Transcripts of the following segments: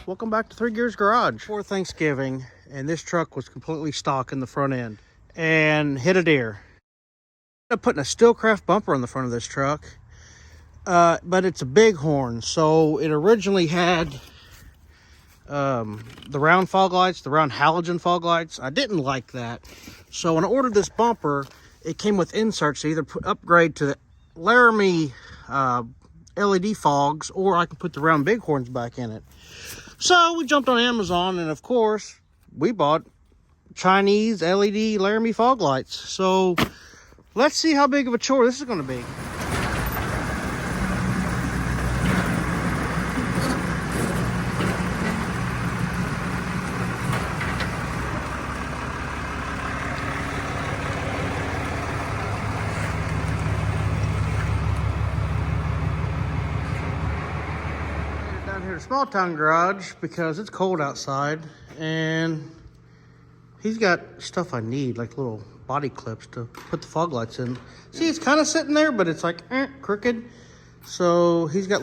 welcome back to Three Gears Garage. Before Thanksgiving, and this truck was completely stock in the front end and hit a deer. I'm putting a Steelcraft bumper on the front of this truck, but it's a bighorn, so it originally had the round fog lights, the round halogen fog lights. I didn't like that, so when I ordered this bumper, it came with inserts to either upgrade to the Laramie LED fogs, or I could put the round bighorns back in it. So we jumped on Amazon, and of course we bought Chinese LED Laramie fog lights. So let's see how big of a chore this is going to be. Small town garage because it's cold outside, and he's got stuff I need, like little body clips to put the fog lights in. See, it's kind of sitting there, but it's like crooked. So he's got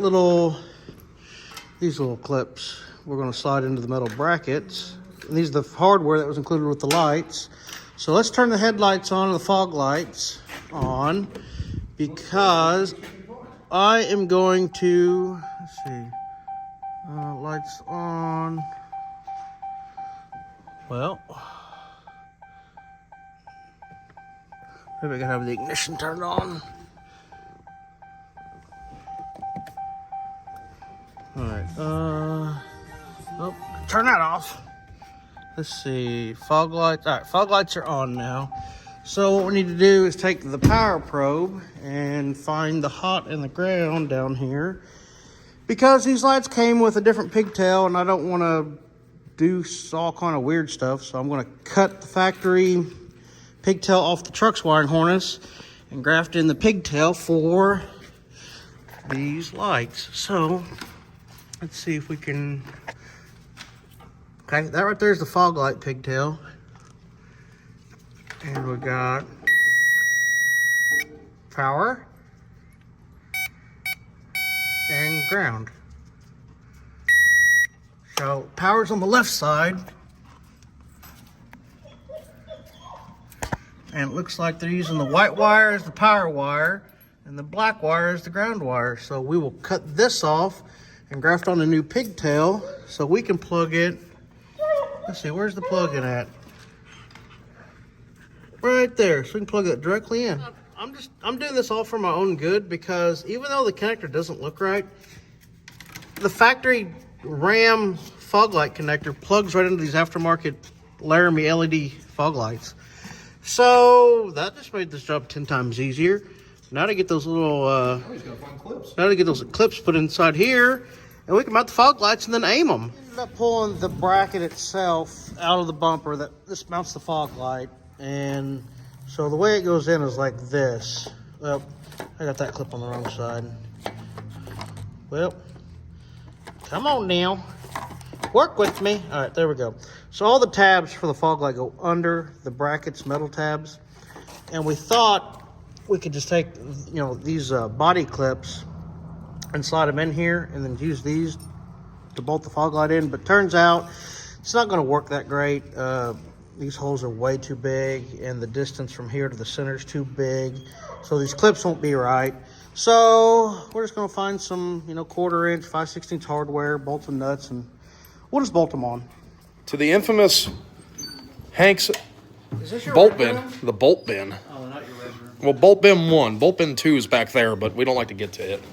these little clips we're going to slide into the metal brackets, and these are the hardware that was included with the lights. So let's turn the headlights on and the fog lights on, because I am going to, let's see, lights on. Well, maybe I can have the ignition turned on. All right. Oh, turn that off. Let's see. Fog lights. All right, fog lights are on now. So what we need to do is take the power probe and find the hot and the ground down here, because these lights came with a different pigtail, and I don't want to do all kind of weird stuff. So I'm going to cut the factory pigtail off the truck's wiring harness and graft in the pigtail for these lights. So let's see if we can. Okay, that right there is the fog light pigtail, and we got power and ground. So power's on the left side, and it looks like they're using the white wire as the power wire and the black wire as the ground wire. So we will cut this off and graft on a new pigtail so we can plug it. Let's see, where's the plug-in at? Right there, so we can plug that directly in. I'm doing this all for my own good, because even though the connector doesn't look right, the factory Ram fog light connector plugs right into these aftermarket Laramie LED fog lights. So that just made this job 10 times easier. Now to get those little now to get those clips put inside here, and we can mount the fog lights and then aim them. Ended up pulling the bracket itself out of the bumper that this mounts the fog light, and so the way it goes in is like this. Well, I got that clip on the wrong side. Well, come on now. Work with me. All right, there we go. So all the tabs for the fog light go under the brackets, metal tabs. And we thought we could just take, these body clips and slide them in here and then use these to bolt the fog light in. But turns out it's not going to work that great. These holes are way too big, and the distance from here to the center is too big. So these clips won't be right. So we're just going to find some, 1/4 inch, 5/16 hardware, bolts and nuts, and we'll just bolt them on. To the infamous Hank's bolt bin. The bolt bin. Oh, not your red room. Well, bolt bin 1. Bolt bin 2 is back there, but we don't like to get to it.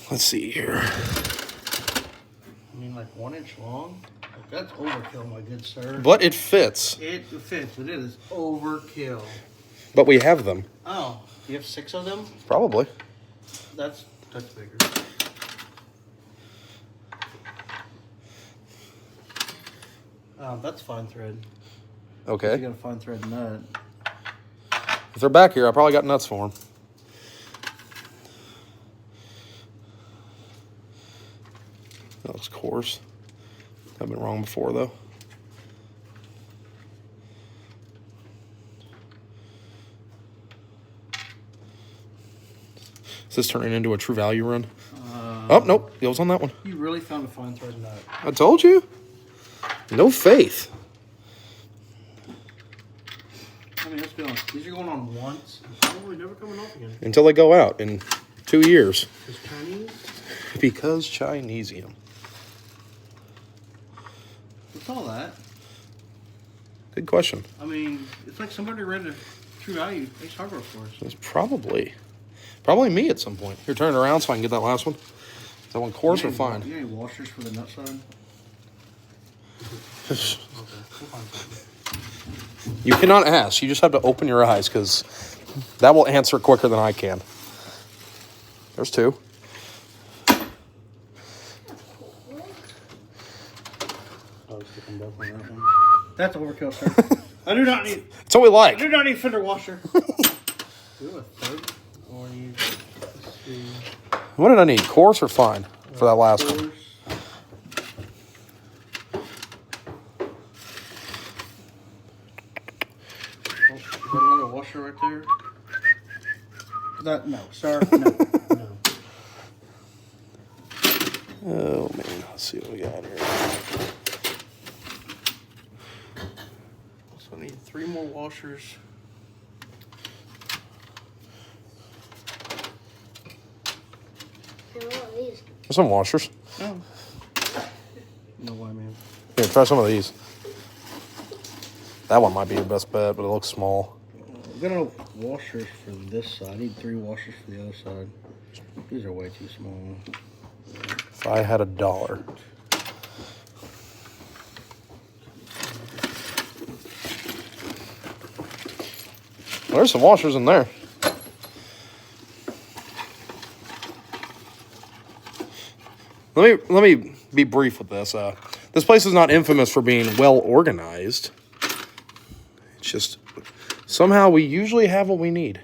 Let's see here. I mean, like 1 inch long? That's overkill, my good sir. But it fits. It fits, but it is overkill. But we have them. Oh, you have 6 of them? Probably. That's bigger. That's fine thread. Okay. You got a fine thread nut. If they're back here, I probably got nuts for them. That looks coarse. I've been wrong before, though. Is this turning into a True Value run? Oh, nope. It was on that one. You really found a fine thread nut. I told you. No faith. I mean, let's be honest. These are going on once. Probably never coming off again. Until they go out in 2 years. It's Chinese? Because Chinesium. What's all that? Good question. I mean, it's like somebody read a True Value Ace Hardware for us. It's probably me at some point. Here, turn it around so I can get that last one. Is that one coarse or fine? You got any washers for the nut side? You cannot ask. You just have to open your eyes because that will answer quicker than I can. There's 2. That's overkill, sir. I do not need. It's what we like. I do not need a fender washer. Do a third? Or you? Let's see. What did I need? Coarse or fine for that last one? Got another washer right there. No, sir. No. Oh man, let's see what we got here. So I need 3 more washers. There's some washers. No. No way, man. Here, try some of these. That one might be your best bet, but it looks small. I've got enough washers for this side. I need 3 washers for the other side. These are way too small. If I had $1. Well, there's some washers in there. Let me be brief with this. This place is not infamous for being well organized. It's just somehow we usually have what we need.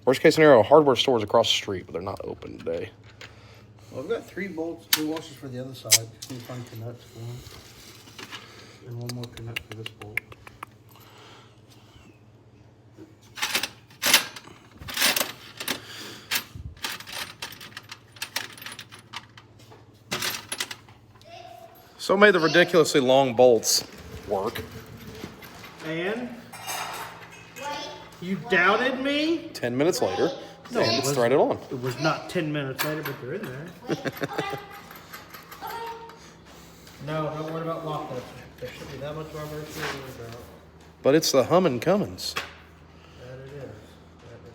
Worst case scenario, hardware stores across the street, but they're not open today. Well, I've got 3 bolts, 3 washers for the other side. Just need to find nuts for them. And 1 more nut for this bolt. So made the ridiculously long bolts work. And? You doubted me? 10 minutes later, No, and it's threaded on. It was not 10 minutes later, but they're in there. No, don't worry about lock nuts. There should be that much rubber to worry about. But it's the Cummins. That it is. That it is.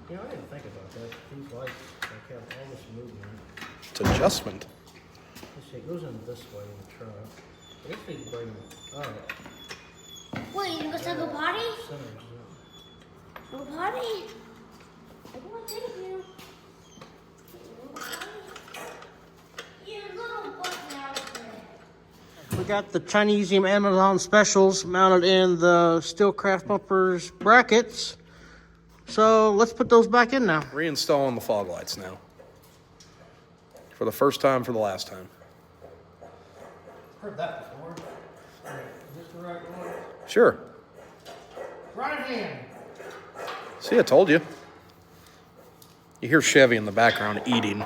You know, I didn't think about that. These lights, they have all this movement. It's adjustment. Let's see, it goes in this way in the truck. I guess we can bring it. Alright. Wait, you must have a potty? Centers A potty? I want to take you. You little butt now. We got the Chinesium Amazon specials mounted in the Steelcraft bumpers brackets. So let's put those back in now. Reinstalling the fog lights now. For the first time, for the last time. Heard that before. Is this the right one? Sure. Right hand. See, I told you. You hear Chevy in the background eating.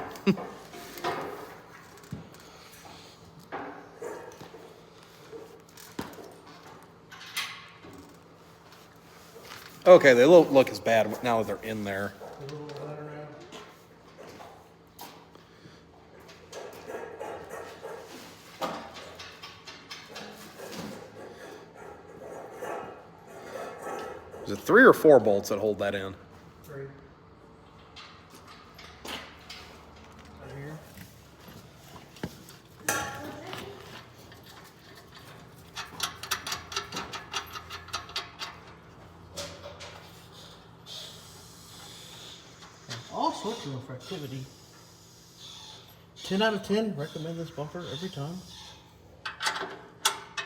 Okay, they don't look as bad now that they're in there. Is it 3 or 4 bolts that hold that in? 3. Right here. All sorts of reflectivity. 10 out of 10. Recommend this bumper every time.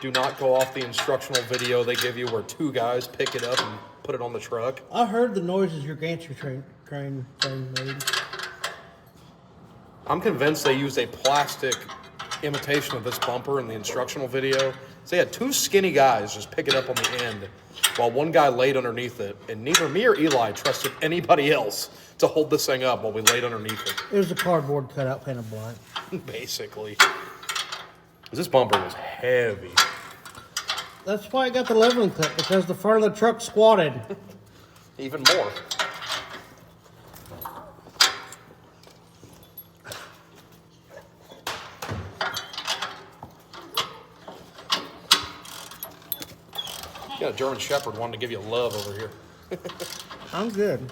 Do not go off the instructional video they give you where 2 guys pick it up and put it on the truck. I heard the noises your gantry crane thing made. I'm convinced they used a plastic imitation of this bumper in the instructional video So they had two skinny guys just pick it up on the end while one guy laid underneath it. And neither me or Eli trusted anybody else to hold this thing up while we laid underneath it. It was a cardboard cutout painted black. Basically. This bumper was heavy. That's why I got the leveling clip, because the front of the truck squatted. Even more. You got a German Shepherd wanting to give you love over here. I'm good.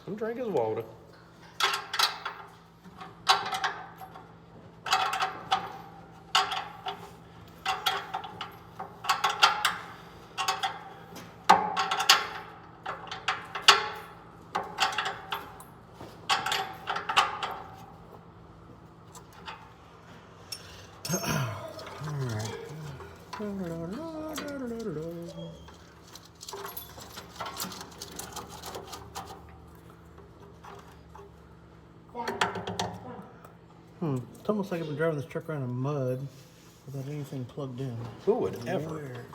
I'm drinking his water. It's almost like I've been driving this truck around in mud without anything plugged in. Who would ever?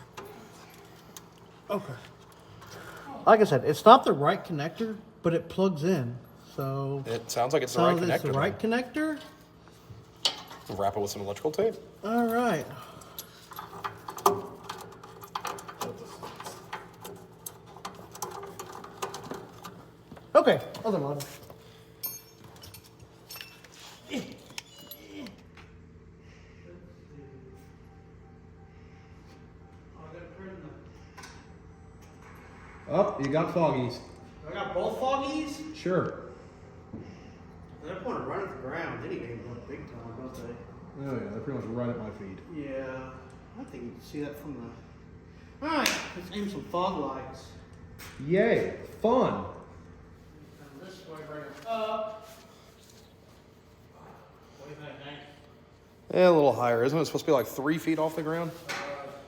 Okay. Like I said, it's not the right connector, but it plugs in. So It sounds like it's the right connector. It's the right connector. Wrap it with some electrical tape. All right. Okay, other model. Oh, you got foggies. I got both foggies. Sure. They're going to run at the ground. They ain't going big time, don't they? Oh yeah, they're pretty much right at my feet. Yeah. I think you can see that from the. All right, let's aim some fog lights. Yay, fun. Come this way, bring it up. What do you think, Hank? Yeah, a little higher. Isn't it supposed to be like 3 feet off the ground?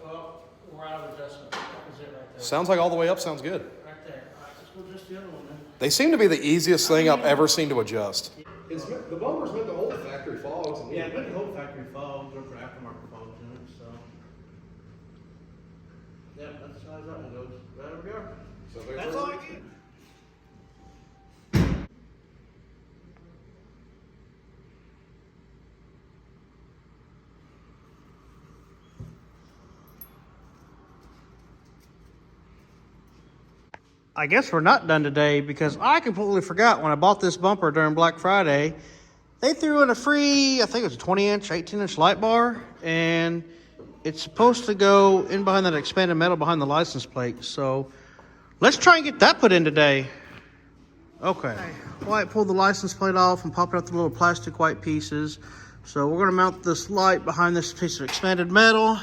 Well, we're out of adjustment. That was it right there. Sounds like all the way up sounds good. Right there. All right, let's go just the other one then. They seem to be the easiest thing I've ever seen to adjust. It's the bumper's meant to hold factory fogs. And Yeah, but the whole factory fogs or for aftermarket fogs in it, so. Yeah, that's as far as that one goes. There we go. So That's all I get. I guess we're not done today because I completely forgot when I bought this bumper during Black Friday, they threw in a free, I think it was a 20-inch, 18-inch light bar, and it's supposed to go in behind that expanded metal behind the license plate. So let's try and get that put in today. Okay. White pulled the license plate off and popped out the little plastic white pieces. So we're going to mount this light behind this piece of expanded metal.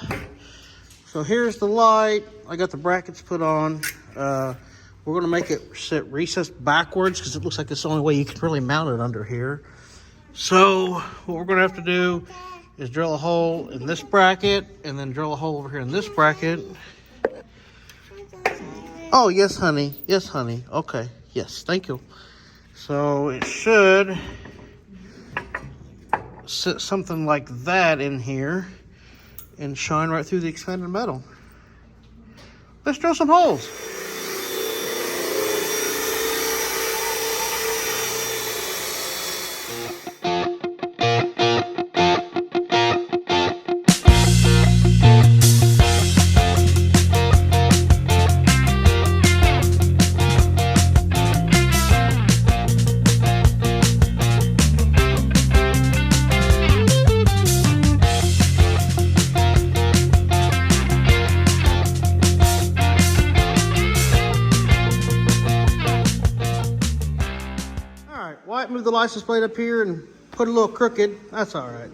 So here's the light. I got the brackets put on. We're going to make it sit recessed backwards because it looks like it's the only way you can really mount it under here. So what we're going to have to do is drill a hole in this bracket and then drill a hole over here in this bracket. Oh, yes, honey. Yes, honey. Okay. Yes, thank you. So it should sit something like that in here and shine right through the expanded metal. Let's drill some holes. Move the license plate up here and put it a little crooked. That's all right.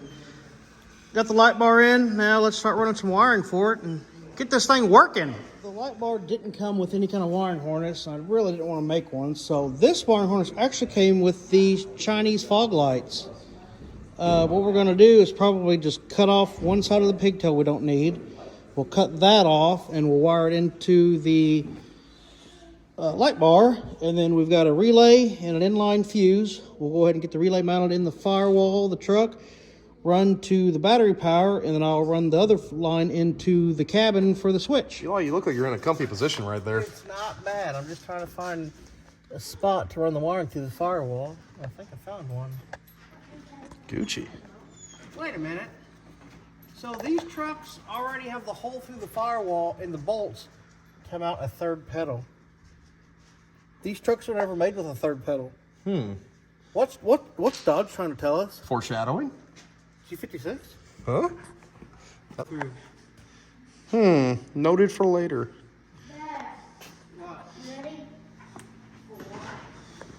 Got the light bar in. Now let's start running some wiring for it and get this thing working. The light bar didn't come with any kind of wiring harness. I really didn't want to make one. So this wiring harness actually came with these Chinese fog lights. What we're going to do is probably just cut off one side of the pigtail we don't need. We'll cut that off and we'll wire it into the light bar, and then we've got a relay and an inline fuse. We'll go ahead and get the relay mounted in the firewall of the truck, run to the battery power, and then I'll run the other line into the cabin for the switch. You look like you're in a comfy position right there. It's not bad. I'm just trying to find a spot to run the wiring through the firewall. I think I found one. Gucci. Wait a minute. So these trucks already have the hole through the firewall, and the bolts come out a third pedal. These trucks are never made with a third pedal. What's Dodge trying to tell us? Foreshadowing? G56? Huh? Noted for later. Dad, What? you ready?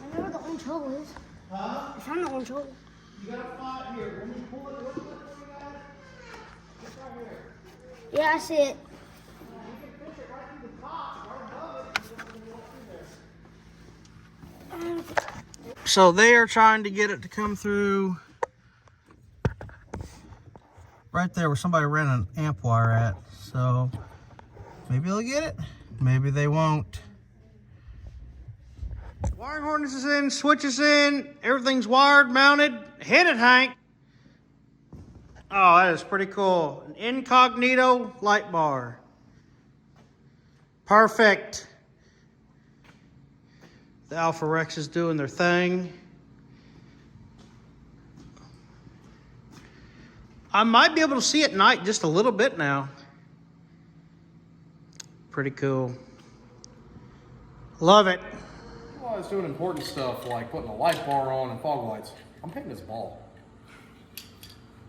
I know where the orange hole is. Huh? I found the orange hole. You got a spot here. Let me pull it. What's that? It's right here. Yeah, I see it. You can fish it right through the top, right above it. You walk through there. So they are trying to get it to come through right there where somebody ran an amp wire at. So maybe they'll get it, maybe they won't. Wiring harness is in, switch is in, everything's wired, mounted. Hit it, Hank. Oh, that is pretty cool. An incognito light bar. Perfect. The Alpha Rex is doing their thing. I might be able to see at night just a little bit now. Pretty cool. Love it. While I was doing important stuff like putting a light bar on and fog lights, I'm painting this ball.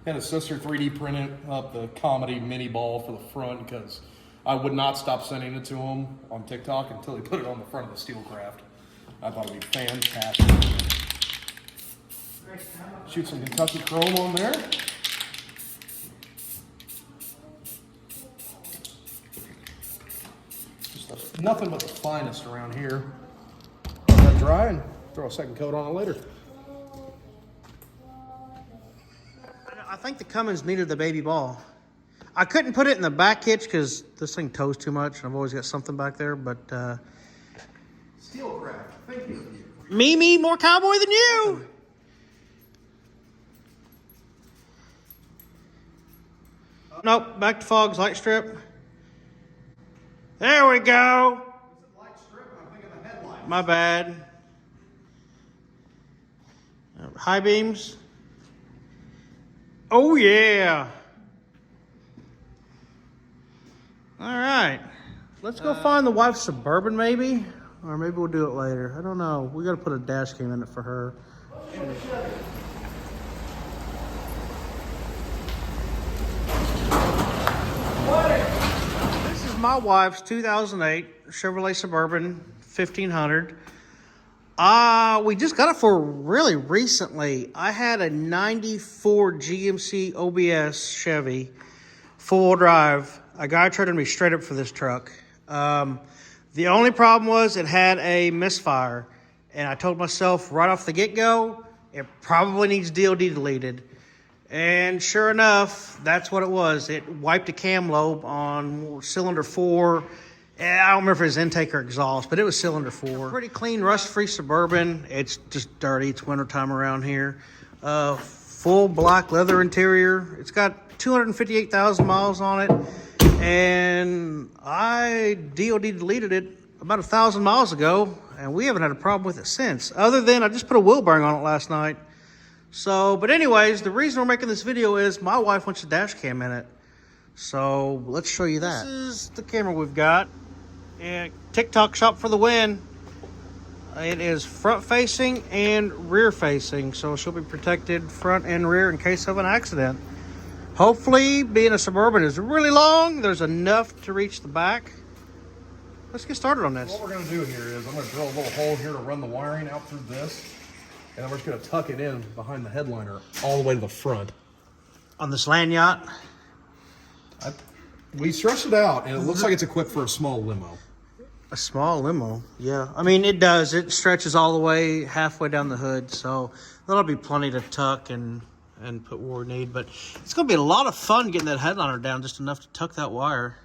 Had his sister 3D printed up the comedy mini ball for the front because I would not stop sending it to him on TikTok until he put it on the front of the Steelcraft. I thought it'd be fantastic. Shoot some Kentucky chrome on there. Just nothing but the finest around here. Let that dry and throw a second coat on it later. I think the Cummins needed the baby ball. I couldn't put it in the back hitch because this thing tows too much. I've always got something back there, but Steelcraft, thank you. me more cowboy than you. Nope, back to Fog's light strip. There we go. Light strip, I'm thinking the headlight. My bad. High beams. Oh yeah. All right. Let's go find the wife's Suburban maybe. Or maybe we'll do it later. I don't know. We got to put a dash cam in it for her. This is my wife's 2008 Chevrolet Suburban 1500. We just got it for really recently. I had a 94 GMC OBS Chevy, full drive. A guy traded me straight up for this truck. The only problem was it had a misfire. And I told myself right off the get-go, it probably needs DOD deleted. And sure enough, that's what it was. It wiped a cam lobe on cylinder 4. And I don't remember if it was intake or exhaust, but it was cylinder 4. Pretty clean, rust-free Suburban. It's just dirty. It's wintertime around here. Full black leather interior. It's got 258,000 miles on it. And I DOD deleted it about 1,000 miles ago, and we haven't had a problem with it since. Other than I just put a wheel bearing on it last night. So, but anyways, the reason we're making this video is my wife wants a dash cam in it. So let's show you that. This is the camera we've got. And TikTok shop for the win. It is front facing and rear facing, so she'll be protected front and rear in case of an accident. Hopefully, being a Suburban is really long, there's enough to reach the back. Let's get started on this. What we're going to do here is I'm going to drill a little hole here to run the wiring out through this. And then we're just going to tuck it in behind the headliner all the way to the front. On this land yacht. We stretched it out, and it looks like it's equipped for a small limo. A small limo, yeah. I mean, it does. It stretches all the way halfway down the hood, so that'll be plenty to tuck and put where we need. But it's going to be a lot of fun getting that headliner down just enough to tuck that wire.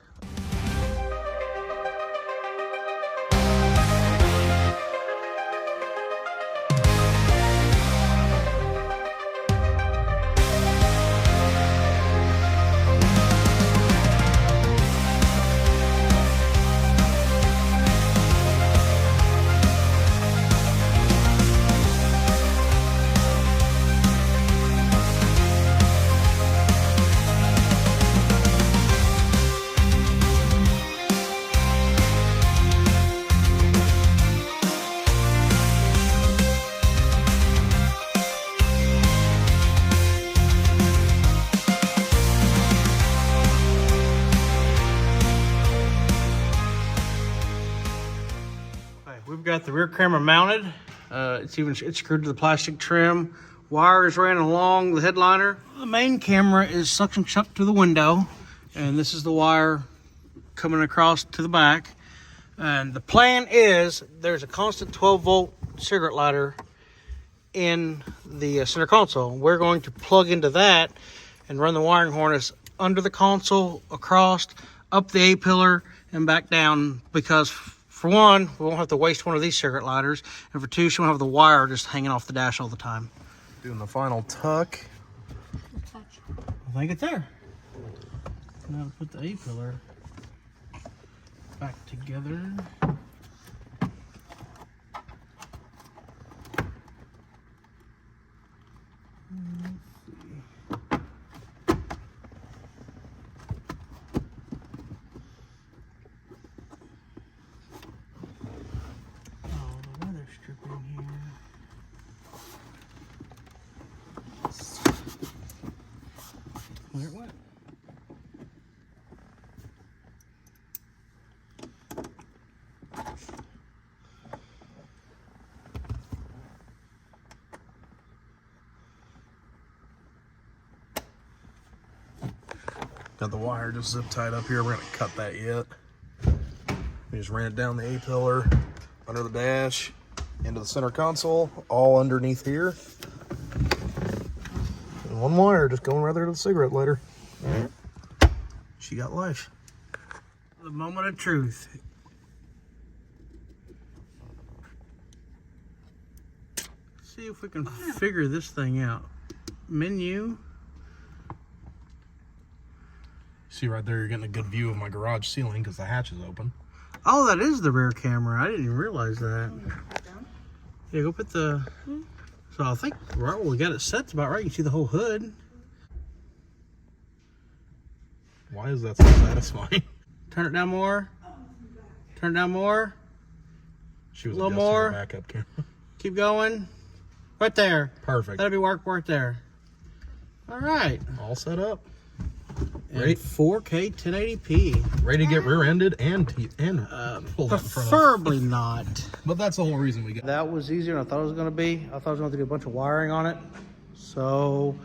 We've got the rear camera mounted. It's screwed to the plastic trim. Wire is ran along the headliner. The main camera is suction chucked to the window, and this is the wire coming across to the back. And the plan is there's a constant 12-volt cigarette lighter in the center console. We're going to plug into that and run the wiring harness under the console, across, up the A-pillar, and back down, because for one, we won't have to waste one of these cigarette lighters, and for two, she won't have the wire just hanging off the dash all the time. Doing the final tuck. I think it's there. Now to put the A-pillar back together. Where it went. Got the wire just zip tied up here. We're gonna cut that yet. We just ran it down the A-pillar, under the dash, into the center console, all underneath here. And one wire just going right there to the cigarette lighter. She got life. The moment of truth. Let's see if we can figure this thing out. Menu. See right there, you're getting a good view of my garage ceiling because the hatch is open. Oh, that is the rear camera. I didn't even realize that. Yeah, go put the... So I think right where we got it set's about right. You can see the whole hood. Why is that so satisfying? Turn it down more. Turn it down more. She was A little adjusting her more. backup camera. Keep going. Right there. Perfect. That'll be work right there. All right. All set up. And Ready? 4K 1080p. Ready to get rear-ended and pulled out in front of. Preferably not. But that's the whole reason we got. That was easier than I thought it was going to be. I thought I was going to do a bunch of wiring on it. So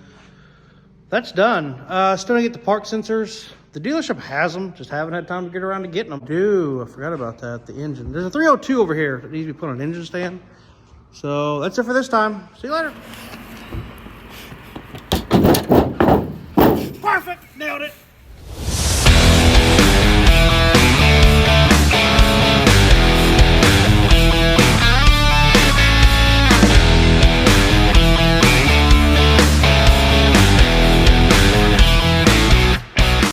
that's done. Still going to get the park sensors. The dealership has them, just haven't had time to get around to getting them. I forgot about that, the engine. There's a 302 over here that needs to be put on an engine stand. So that's it for this time. See you later.